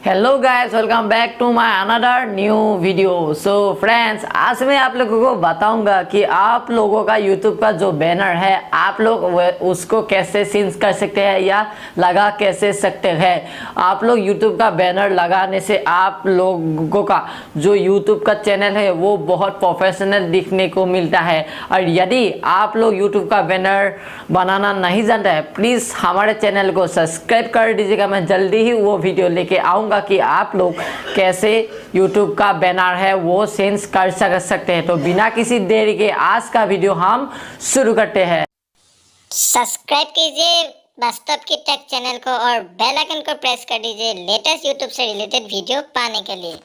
Hello guys, welcome back to my another new video. So friends, आज मैं आप लोगों को बताऊंगा कि आप लोगों का यूट्यूब का जो बैनर है आप लोग उसको कैसे चेंज कर सकते हैं या लगा कैसे सकते हैं। आप लोग यूट्यूब का बैनर लगाने से आप लोगों का जो यूट्यूब का चैनल है वो बहुत प्रोफेशनल दिखने को मिलता है। और यदि आप लोग यूट्यूब का बैनर बनाना नहीं जानते हैं, प्लीज़ हमारे चैनल को सब्सक्राइब कर दीजिएगा। मैं जल्दी ही वो वीडियो लेके आऊँगा कि आप लोग कैसे YouTube का बैनर है वो चेंज कर सकते हैं। तो बिना किसी देरी के आज का वीडियो हम शुरू करते हैं। सब्सक्राइब कीजिए बास्तव की टेक चैनल को और बेल आइकन को प्रेस कर दीजिए लेटेस्ट यूट्यूब से रिलेटेड वीडियो पाने के लिए।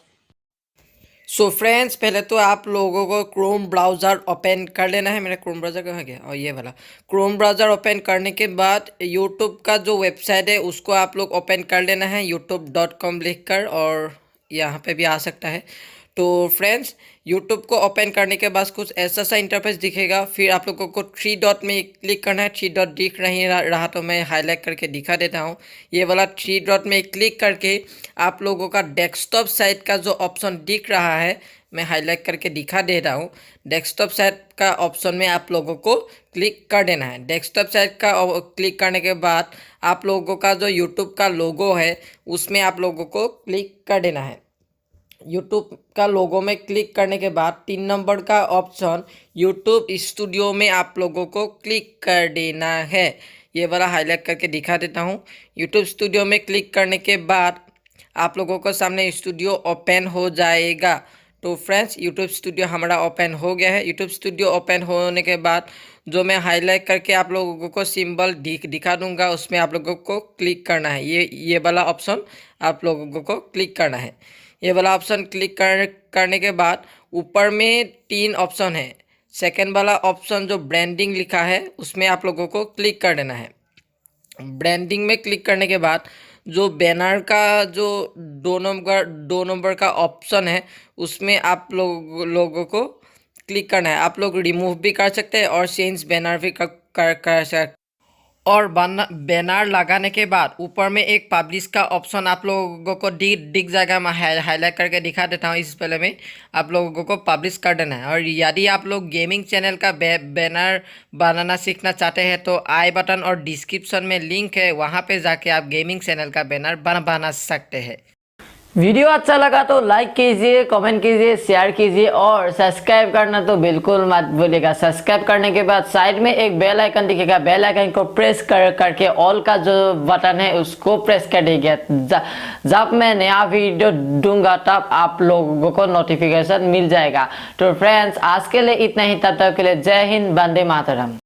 सो फ्रेंड्स, पहले तो आप लोगों को क्रोम ब्राउज़र ओपन कर लेना है। मेरा क्रोम ब्राउज़र कहाँ गया? और ये वाला क्रोम ब्राउज़र ओपन करने के बाद यूट्यूब का जो वेबसाइट है उसको आप लोग ओपन कर लेना है youtube.com लिख कर, और यहाँ पे भी आ सकता है। तो फ्रेंड्स, यूट्यूब को ओपन करने के बाद कुछ ऐसा सा इंटरफेस दिखेगा। फिर आप लोगों को थ्री डॉट में क्लिक करना है। थ्री डॉट दिख नहीं रहा तो मैं हाईलाइट करके दिखा देता हूँ। ये वाला थ्री डॉट में क्लिक करके आप लोगों का डेस्कटॉप साइट का जो ऑप्शन दिख रहा है मैं हाईलाइट करके दिखा दे रहा हूँ। डेस्कटॉप साइट का ऑप्शन में आप लोगों को क्लिक कर देना है। डेस्कटॉप साइट का क्लिक करने के बाद आप लोगों का जो यूट्यूब का लोगो है उसमें आप लोगों को क्लिक कर देना है। यूट्यूब का लोगो में क्लिक करने के बाद 3 नंबर का ऑप्शन यूट्यूब स्टूडियो में आप लोगों को क्लिक कर देना है। ये वाला हाईलाइट करके दिखा देता हूँ। यूट्यूब स्टूडियो में क्लिक करने के बाद आप लोगों को सामने स्टूडियो ओपन हो जाएगा। तो फ्रेंड्स, यूट्यूब स्टूडियो हमारा ओपन हो गया है। यूट्यूब स्टूडियो ओपन होने के बाद जो मैं हाईलाइट करके आप लोगों को सिंबल दिखा दूंगा उसमें आप लोगों को क्लिक करना है। ये वाला ऑप्शन आप लोगों को क्लिक करना है। ये वाला ऑप्शन क्लिक करने के बाद ऊपर में 3 ऑप्शन है। सेकंड वाला ऑप्शन जो ब्रांडिंग लिखा है उसमें आप लोगों को क्लिक कर देना है। ब्रांडिंग में क्लिक करने के बाद जो बैनर का जो 2 नंबर का ऑप्शन है उसमें आप लोगों को क्लिक करना है। आप लोग रिमूव भी कर सकते हैं और चेंज बैनर भी कर सकते। और बैनर लगाने के बाद ऊपर में एक पब्लिश का ऑप्शन आप लोगों को दिख जाएगा। मैं हाईलाइट करके दिखा देता हूँ। इस पहले में आप लोगों को पब्लिश कर देना है। और यदि आप लोग गेमिंग चैनल का बैनर बनाना सीखना चाहते हैं तो आई बटन और डिस्क्रिप्शन में लिंक है, वहाँ पे जाके आप गेमिंग चैनल का बैनर बना सकते हैं। वीडियो अच्छा लगा तो लाइक कीजिए, कमेंट कीजिए, शेयर कीजिए और सब्सक्राइब करना तो बिल्कुल मत भूलिएगा। सब्सक्राइब करने के बाद साइड में एक बेल आइकन दिखेगा, बेल आइकन को प्रेस करके ऑल का जो बटन है उसको प्रेस कर दीजिए। जब मैं नया वीडियो दूंगा तब आप लोगों को नोटिफिकेशन मिल जाएगा। तो फ्रेंड्स, आज के लिए इतना ही। तब तक के लिए जय हिंद, वंदे मातरम।